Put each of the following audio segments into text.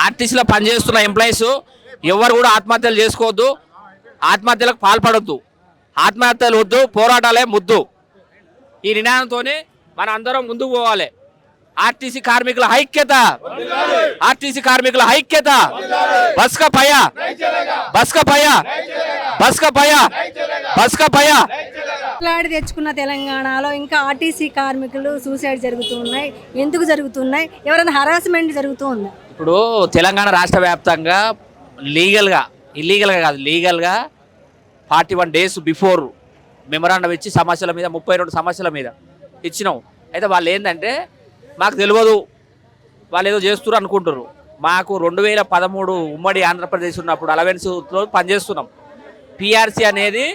ఆర్టీసీలో పనిచేస్తున్న ఎంప్లాయీస్ ఎవరు కూడా ఆత్మహత్యలు చేసుకోవద్దు, ఆత్మహత్యలకు పాల్పడొద్దు. ఆత్మహత్యలు వద్దు, పోరాటాలే ముద్దు. ఈ నినాదంతోనే మన అందరం ముందుకు పోవాలి. ఆర్టీసీ కార్మికుల ఐక్యత, ఆర్టీసీ కార్మికుల ఐక్యత. బస్కా పయా, బస్కా పయా, బస్కా పయా, బస్కా పయా. కొట్లాడి తెచ్చుకున్న తెలంగాణలో ఇంకా ఆర్టీసీ కార్మికులు సూసైడ్ జరుగుతున్నాయి. ఎందుకు జరుగుతున్నాయి? ఎవరైనా హరాస్మెంట్ జరుగుతూ ఉందా? ఇప్పుడు తెలంగాణ రాష్ట్ర వ్యాప్తంగా లీగల్గా, ఇల్లీగల్గా కాదు, లీగల్గా 41 days బిఫోర్ మెమరాండం ఇచ్చి సమస్యల మీద 32 సమస్యల మీద ఇచ్చినాం. అయితే వాళ్ళు ఏంటంటే మాకు తెలియదు, వాళ్ళు ఏదో చేస్తున్నారు అనుకుంటారు. మాకు 2013 ఉమ్మడి ఆంధ్రప్రదేశ్ ఉన్నప్పుడు అలవెన్స్లో పనిచేస్తున్నాం. పిఆర్సీ అనేది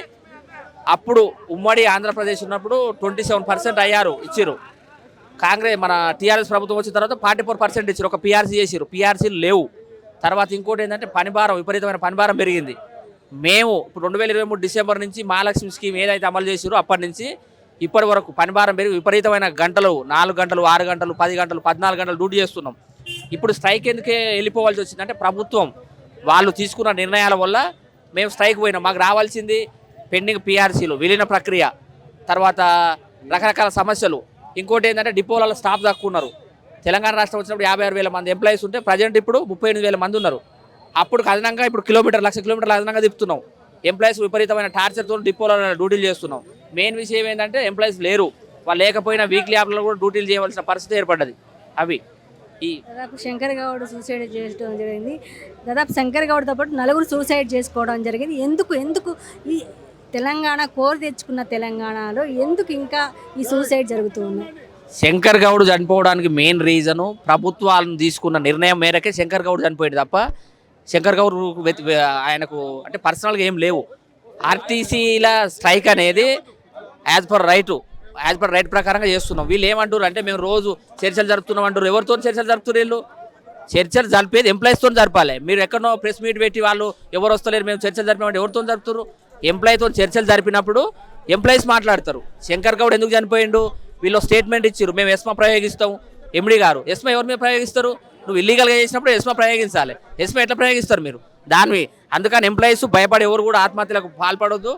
అప్పుడు ఉమ్మడి ఆంధ్రప్రదేశ్ ఉన్నప్పుడు 27% అయ్యారు, ఇచ్చారు. కాంగ్రెస్ మన టీఆర్ఎస్ ప్రభుత్వం వచ్చిన తర్వాత 44% ఇచ్చారు. ఒక పిఆర్సీ చేసారు, పిఆర్సీలు లేవు. తర్వాత ఇంకోటి ఏంటంటే పనిభారం, విపరీతమైన పనిభారం పెరిగింది. మేము ఇప్పుడు 2023 డిసెంబర్ నుంచి మహాలక్ష్మి స్కీమ్ ఏదైతే అమలు చేసారో అప్పటి నుంచి ఇప్పటి వరకు పనిభారం పెరిగి విపరీతమైన గంటలు, 4 గంటలు, 6 గంటలు, 10 గంటలు, 14 గంటలు డ్యూటీ చేస్తున్నాం. ఇప్పుడు స్ట్రైక్ ఎందుకే వెళ్ళిపోవాల్సి వచ్చిందంటే ప్రభుత్వం వాళ్ళు తీసుకున్న నిర్ణయాల వల్ల మేము స్ట్రైక్ పోయినాం. మాకు రావాల్సింది పెండింగ్ పిఆర్సీలు, విలీన ప్రక్రియ, తర్వాత రకరకాల సమస్యలు. ఇంకోటి ఏంటంటే డిపోలలో స్టాఫ్ తక్కువ ఉన్నారు. తెలంగాణ రాష్ట్రం వచ్చినప్పుడు 56,000 మంది ఎంప్లాయీస్ ఉంటే ప్రజెంట్ ఇప్పుడు 38,000 మంది ఉన్నారు. అప్పుడు అదనంగా ఇప్పుడు 1,00,000 కిలోమీటర్లు అదనంగా తిప్పుతున్నాం. ఎంప్లాయీస్ విపరీతమైన టార్చర్తో డిపోలలో డ్యూటీలు చేస్తున్నాం. మెయిన్ విషయం ఏంటంటే ఎంప్లాయీస్ లేరు. వాళ్ళు లేకపోయినా వీక్లీ యాప్లలో కూడా డ్యూటీలు చేయవలసిన పరిస్థితి ఏర్పడ్డది. అవి దాదాపు శంకర్ గౌడ్ సూసైడ్ చేసుకోవడం జరిగింది. దాదాపు శంకర్ గౌడ్తో పాటు 4 సూసైడ్ చేసుకోవడం జరిగింది. ఎందుకు ఈ తెలంగాణ కోరి తెచ్చుకున్న తెలంగాణలో ఎందుకు ఇంకా ఈ సూసైడ్ జరుగుతూ ఉన్నాయి? శంకర్ గౌడ్ చనిపోవడానికి మెయిన్ రీజను ప్రభుత్వాలను తీసుకున్న నిర్ణయం మేరకే శంకర్ గౌడ్ చనిపోయాడు తప్ప శంకర్ గౌడ్ ఆయనకు అంటే పర్సనల్గా ఏం లేవు. ఆర్టీసీల స్ట్రైక్ అనేది యాజ్ పర్ రైట్ ప్రకారంగా చేస్తున్నాం. వీళ్ళు ఏమంటారు అంటే మేము రోజు చర్చలు జరుపుతున్నాం అంటారు. ఎవరితో చర్చలు జరుపుతారు? వీళ్ళు చర్చలు జరిపేది ఎంప్లాయీస్తో జరపాలి. మీరు ఎక్కడో ప్రెస్ మీట్ పెట్టి వాళ్ళు ఎవరు వస్తలేరు మేము చర్చలు జరిపామంటే ఎవరితో జరుపుతారు? ఎంప్లాయీతో చర్చలు జరిపినప్పుడు ఎంప్లాయీస్ మాట్లాడతారు. శంకర్ గౌడ్ ఎందుకు చనిపోయిండు? వీళ్ళు స్టేట్మెంట్ ఇచ్చారు, మేము ఎస్మా ప్రయోగిస్తాం. ఎండి గారు ఎస్మా ఎవరి మీద ప్రయోగిస్తారు? నువ్వు ఇల్లీగల్గా చేసినప్పుడు ఎస్మా ప్రయోగించాలి. ఎస్మా ఎట్లా ప్రయోగిస్తారు మీరు దానివి? అందుకని ఎంప్లాయీస్ భయపడి ఎవరు కూడా ఆత్మహత్యలకు పాల్పడొద్దు.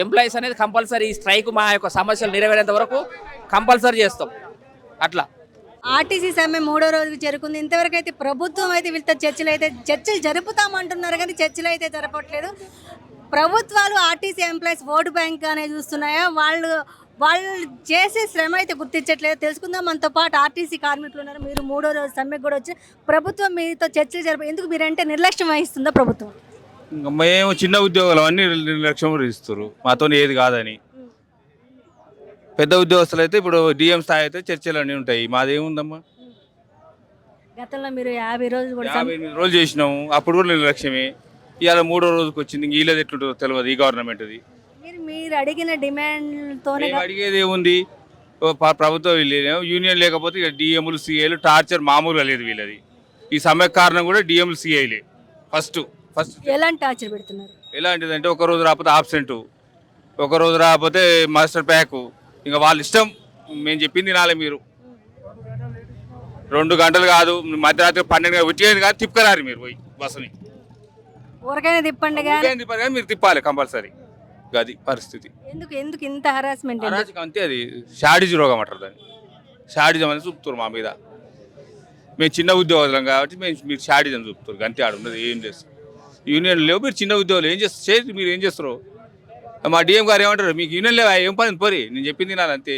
ఎంప్లాయీస్ అనేది కంపల్సరీ ఈ స్ట్రైక్ మా యొక్క సమస్యలు నెరవేరేంత వరకు కంపల్సరీ చేస్తాం. అట్లా ఆర్టీసీ సమ్మె 3వ రోజుకు చేరుకుంది. ఇంతవరకు అయితే ప్రభుత్వం అయితే వీళ్ళతో చర్చలు జరుపుతామంటున్నారు కానీ చర్చలు అయితే జరపట్లేదు. ప్రభుత్వాలు ఆర్టీసీ ఎంప్లాయీస్ ఓటు బ్యాంక్ అనేది చూస్తున్నాయా? వాళ్ళు చేసే శ్రమ అయితే గుర్తించట్లేదు. తెలుసుకుందాం. మనతో పాటు ఆర్టీసీ కార్మికులు ఉన్నారు. మీరు 3వ రోజు సమ్మెకు కూడా వచ్చి ప్రభుత్వం మీతో చర్చలు ఎందుకు మీరంటే నిర్లక్ష్యం వహిస్తుందా ప్రభుత్వం? మేము చిన్న ఉద్యోగాలు అన్నీ నిర్లక్ష్యం ఇస్తారు, మాతో ఏది కాదని. పెద్ద ఉద్యోగస్తులు అయితే ఇప్పుడు డిఎం స్థాయి అయితే చర్చలు అన్నీ ఉంటాయి. మాదేముందమ్మా? గతంలో మీరు 50 రోజులు కూడా 58 రోజులు చేసినాము, అప్పుడు కూడా నిర్లక్ష్యమే. ఇవాళ 3వ రోజుకి వచ్చింది. వీళ్ళది ఎట్లుంటుందో తెలియదు ఈ గవర్నమెంట్ది. మీరు అడిగిన డిమాండ్తోనే అడిగేది ఏముంది? ప్రభుత్వం యూనియన్ లేకపోతే ఇక డిఎంలు సిఐలు టార్చర్ మామూలుగా లేదు వీళ్ళది. ఈ సమ్మెకు కారణం కూడా డిఎంలు సిఐలే. ఫస్ట్ ఎలాంటి టార్చర్ పెడుతున్నారు? ఎలాంటిదంటే ఒక రోజు రాకపోతే ఆబ్సెంట్, ఒక రోజు రాకపోతే మాస్టర్ ప్యాక్. ఇంకా వాళ్ళ ఇష్టం, మేము చెప్పింది తినాలి. మీరు 2 గంటలు కాదు, మధ్యరాత్రి 12 వచ్చేది కాదు, తిప్పరారు మీరు పోయి బస్సుని. ఊరికైనా తిప్పండి కానీ మీరు తిప్పాలి కంపల్సరీ. అది పరిస్థితి. ఎందుకు ఇంత హరాస్మెంట్? అంతే, అది షాడిజం రోగం అంటారు దాన్ని. షాడిజం అని చూపుతారు మా మీద. మేము చిన్న ఉద్యోగులం కాబట్టి మీరు షాడిజం చూపుతారు అంతే. ఆడున్నది ఏం చేస్తారు? యూనియన్ లేవు, మీరు చిన్న ఉద్యోగులు ఏం చేస్తారు? మీరు ఏం చేస్తారు? మా డిఎం గారు ఏమంటారు? మీకు యూనియన్ లేవా, ఏం పని పోరి, నేను చెప్పింది తినాలి అంతే.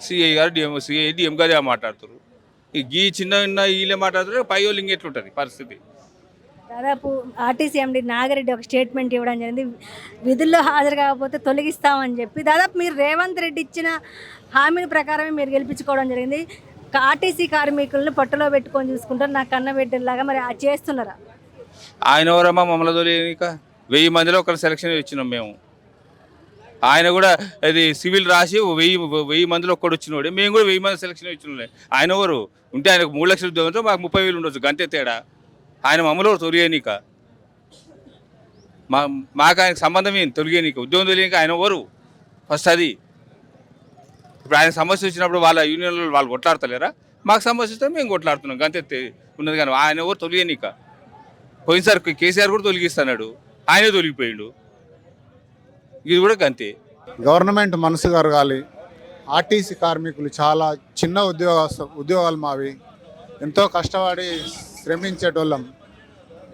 సిఐ గారు డిఎం గారు మాట్లాడుతారు. ఈ చిన్న వీళ్ళే మాట్లాడుతారు. పై వాళ్ళు ఇంకెట్లుంటుంది పరిస్థితి? దాదాపు ఆర్టీసీ ఎండి నాగిరెడ్డి ఒక స్టేట్మెంట్ ఇవ్వడం జరిగింది. విధుల్లో హాజరు కాకపోతే తొలగిస్తామని చెప్పి. దాదాపు మీరు రేవంత్ రెడ్డి ఇచ్చిన హామీల ప్రకారమే మీరు గెలిపించుకోవడం జరిగింది. ఆర్టీసీ కార్మికులను పొట్టలో పెట్టుకొని చూసుకుంటారు, నా కన్న బిడ్డలాగా. మరి చేస్తున్నారా? ఆయన ఎవరమ్మా మమ్మల్ని తోలేక? 1000 మందిలో ఒకరు సెలక్షన్ ఇచ్చినాం మేము. ఆయన కూడా అది సివిల్ రాసి 1000 మందిలో ఒక్కడు వచ్చినోడే. మేము కూడా 1000 మంది సెలక్షన్ ఇచ్చినోడే. ఆయన ఎవరు ఉంటే ఆయనకు 3 లక్షల ఉద్యోగంతో మాకు 30,000 ఉండొచ్చు, గంతే తేడా. ఆయన మమ్మల్ని తొలిగేనిక మాకు ఆయనకు సంబంధం ఏంటి? తొలిగేనిక ఉద్యోగం తొలిగేనిక ఆయన ఎవరు ఫస్ట్? అది ఇప్పుడు ఆయన సమస్య వచ్చినప్పుడు వాళ్ళ యూనియన్లో వాళ్ళు కొట్లాడతలేరా? మాకు సమస్య వస్తే మేము కొట్లాడుతున్నాం, గంతే ఉన్నది. కానీ ఆయన ఎవరు తొలిగేనిక? పోయినసారి కేసీఆర్ కూడా తొలగిస్తున్నాడు, ఆయనే తొలగిపోయిండు. ఇది కూడా అంతే. గవర్నమెంట్ మనసు కరగాలి. ఆర్టీసీ కార్మికులు చాలా చిన్న ఉద్యోగాలు మావి. ఎంతో కష్టపడి శ్రమించేటోళ్ళం.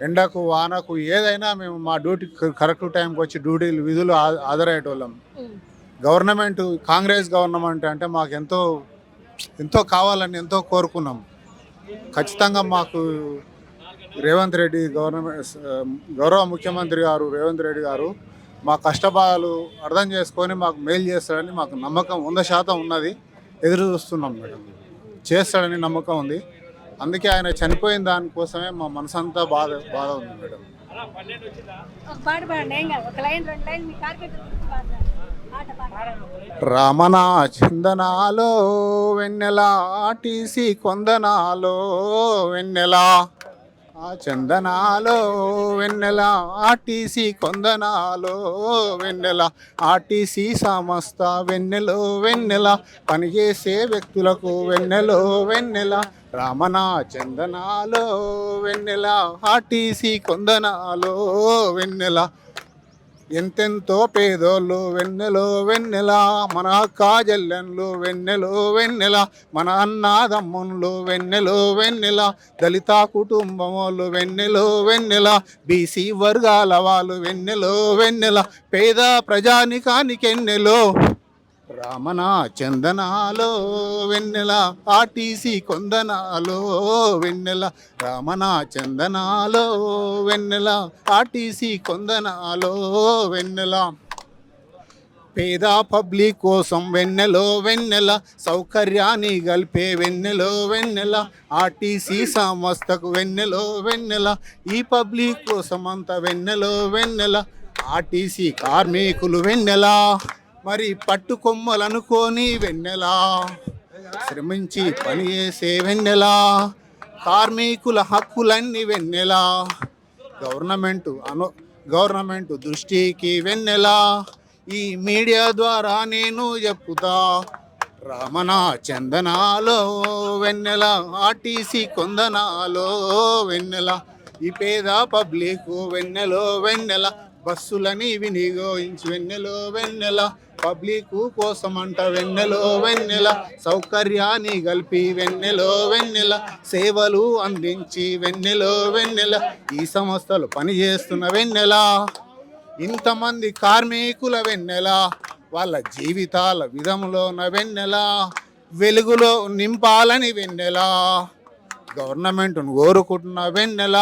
ఎండకు వానకు ఏదైనా మేము మా డ్యూటీ కరెక్ట్ టైంకి వచ్చి విధులు హాజరయ్యేటోళ్ళం. గవర్నమెంట్ కాంగ్రెస్ గవర్నమెంట్ అంటే మాకు ఎంతో కావాలని ఎంతో కోరుకున్నాం. ఖచ్చితంగా మాకు రేవంత్ రెడ్డి గౌరవ ముఖ్యమంత్రి గారు రేవంత్ రెడ్డి గారు మా కష్టబాధలు అర్థం చేసుకొని మాకు మేలు చేస్తాడని మాకు నమ్మకం 100% ఉన్నది. ఎదురు చూస్తున్నాం మేడం, చేస్తాడని నమ్మకం ఉంది. అందుకే ఆయన చనిపోయిన దానికోసమే మా మనసంతా బాధ ఉంది మేడం. రమణ చందనాలో వెన్నెల ఆర్టీసీ కొందనాలో వెన్నెల, ఆ చందనాలో వెన్నెల ఆర్టీసీ కొందనాలో వెన్నెల, ఆర్టీసీ సంస్థ వెన్నెలో వెన్నెల, పనిచేసే వ్యక్తులకు వెన్నెలో వెన్నెల, రమణ చందనాలో వెన్నెల ఆర్టీసీ కొందనాలో వెన్నెల. ఎంతెంతో పేదోళ్ళు వెన్నెలో వెన్నెల, మన కాజల్లెన్లు వెన్నెలో వెన్నెల, మన అన్నాదమ్ముళ్ళు వెన్నెలో వెన్నెల, దళిత కుటుంబములు వెన్నెలో వెన్నెల, బీసీ వర్గాల వాళ్ళు వెన్నెలో వెన్నెల, పేద ప్రజానికానికెన్నెలో రమణ చందనాలో వెన్నెల ఆర్టీసీ కొందనాలో వెన్నెల, రమణ చందనాలో వెన్నెల ఆర్టీసీ కొందనాలో వెన్నెల. పేద పబ్లిక్ కోసం వెన్నెలో వెన్నెల, సౌకర్యాన్ని గల్పే వెన్నెలో వెన్నెల, ఆర్టీసీ సంస్థకు వెన్నెలో వెన్నెల, ఈ పబ్లిక్ కోసం అంతా వెన్నెలో వెన్నెల, ఆర్టీసీ కార్మికులు వెన్నెల, మరి పట్టు కొమ్మలనుకోని వెన్నెల, శ్రమించి పనిచేసే వెన్నెల, కార్మికుల హక్కులన్నీ వెన్నెల, గవర్నమెంట్ దృష్టికి వెన్నెల, ఈ మీడియా ద్వారా నేను చెప్పుతా, రమణ చందనాలో వెన్నెల ఆర్టీసీ కొందనాలో వెన్నెల, ఈ పేద పబ్లిక్ వెన్నెలో వెన్నెల, బస్సులని వినియోగించి వెన్నెలో వెన్నెల, పబ్లిక్ కోసమంట వెన్నెలో వెన్నెల, సౌకర్యాన్ని గల్పి వెన్నెలో వెన్నెల, సేవలు అందించి వెన్నెలో వెన్నెల, ఈ సంస్థలు పనిచేస్తున్న వెన్నెల, ఇంతమంది కార్మికుల వెన్నెల, వాళ్ళ జీవితాల విధంలోన వెన్నెల, వెలుగులో నింపాలని వెన్నెల, గవర్నమెంట్ను కోరుకుంటున్న వెన్నెల,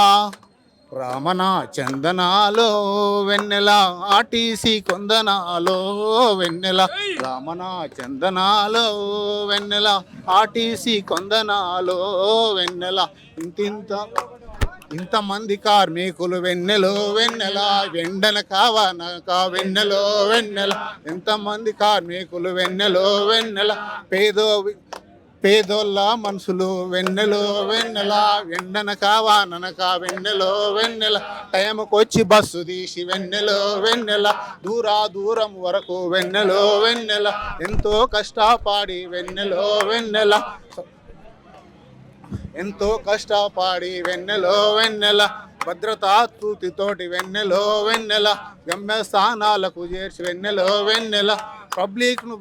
రమణ చందనాలో వెన్నెల ఆర్టీసీ కొందనాలో వెన్నెల, రమణ చందనాలో వెన్నెల ఆర్టీసీ కొందనాలో వెన్నెల, ఇంతమంది కార్మికులు వెన్నెలో వెన్నెల, వెండన కావనక వెన్నెలో వెన్నెల, ఎంతమంది కార్మికులు వెన్నెలో వెన్నెల, పేదోళ్ళ మనసులు వెన్నెలో వెన్నెల, ఎండన కావాననక వెన్నెలో వెన్నెల, టైంకి వచ్చి బస్సు తీసి వెన్నెలో వెన్నెల, దూరం వరకు వెన్నెలో వెన్నెల, ఎంతో కష్టపడి వెన్నెలో వెన్నెల, ఎంతో కష్టపడి వెన్నెలో వెన్నెల, భద్రతా తూతితోటి వెన్నెలో వెన్నెల, గమ్యస్థానాలకు చేర్చి వెన్నెలో వెన్నెల, పబ్లిక్ను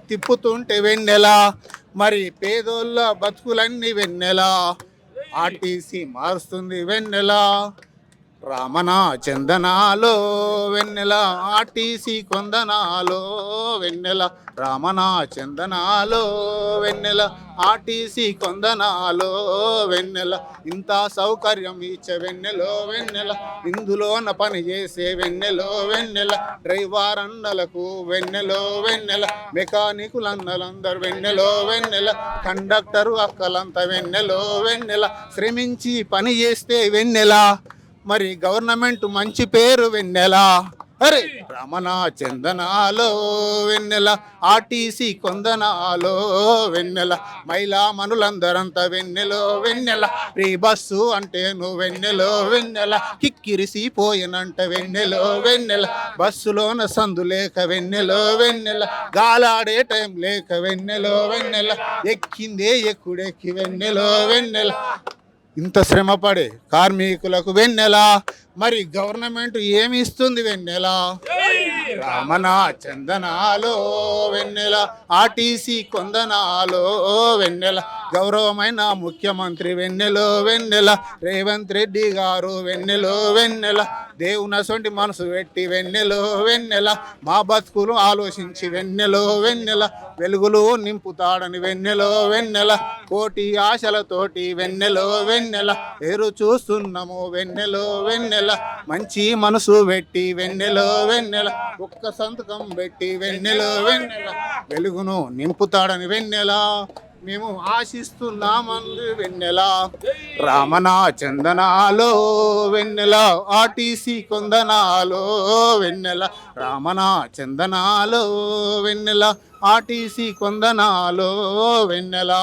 తిప్పుతుంటే వెన్నెల, మరి పేదోళ్ళ బతుకులన్నీ వెన్నెల, ఆర్టీసీ మారుస్తుంది వెన్నెల, రమణ చందనాలో వెన్నెల ఆర్టీసీ కొందనాలో వెన్నెల, రమణ చందనాలో వెన్నెల ఆర్టీసీ కొందనాలో వెన్నెల, ఇంత సౌకర్యం ఇచ్చే వెన్నెలో వెన్నెల, ఇందులోన పని చేసే వెన్నెలో వెన్నెల, డ్రైవర్ అన్నలకు వెన్నెలో వెన్నెల, మెకానికులందరూ వెన్నెలో వెన్నెల, కండక్టరు అక్కలంతా వెన్నెలో వెన్నెల, శ్రమించి పని చేస్తే వెన్నెల, మరి గవర్నమెంట్ మంచి పేరు వెన్నెల, అరే రమణ చందనాలో వెన్నెల ఆర్టీసీ కొందనాలో వెన్నెల, మహిళా మనులందరంతా వెన్నెలో వెన్నెల, ఫ్రీ బస్సు అంటే నువ్వు వెన్నెలో వెన్నెల, కిక్కిరిసిపోయినంట వెన్నెలో వెన్నెల, బస్సులోన సందు లేక వెన్నెలో వెన్నెల, గాలాడే టైం లేక వెన్నెలో వెన్నెల, ఎక్కిందే ఎక్కుడెక్కి వెన్నెలో వెన్నెల, ఇంత శ్రమపడే కార్మికులకు వెన్నెల, మరి గవర్నమెంట్ ఏమి ఇస్తుంది వెన్నెల? రామన చందనాలో వెన్నెల, ఆర్టీసీ కొందనాలో వెన్నెల, గౌరవమైన ముఖ్యమంత్రి వెన్నెలో వెన్నెల, రేవంత్ రెడ్డి గారు వెన్నెలో వెన్నెల, దేవునసొంటి మనసు పెట్టి వెన్నెలో వెన్నెల, మా బతుకులు ఆలోచించి వెన్నెలో వెన్నెల, వెలుగులు నింపుతాడని వెన్నెలో వెన్నెల, కోటి ఆశలతోటి వెన్నెలో వెన్నెల, ఎరు చూస్తున్నాము వెన్నెలో వెన్నెల, మంచి మనసు పెట్టి వెన్నెలో వెన్నెల, ఒక్క సంతకం పెట్టి వెన్నెలో వెన్నెల, వెలుగును నింపుతాడని వెన్నెల, మేము ఆశిస్తున్నామంది వెన్నెల, రామన చందనాలో వెన్నెల, ఆర్టీసీ కొందనాలో వెన్నెల, రామన చందనాలో వెన్నెల, ఆర్టీసీ కొందనాలో వెన్నెల.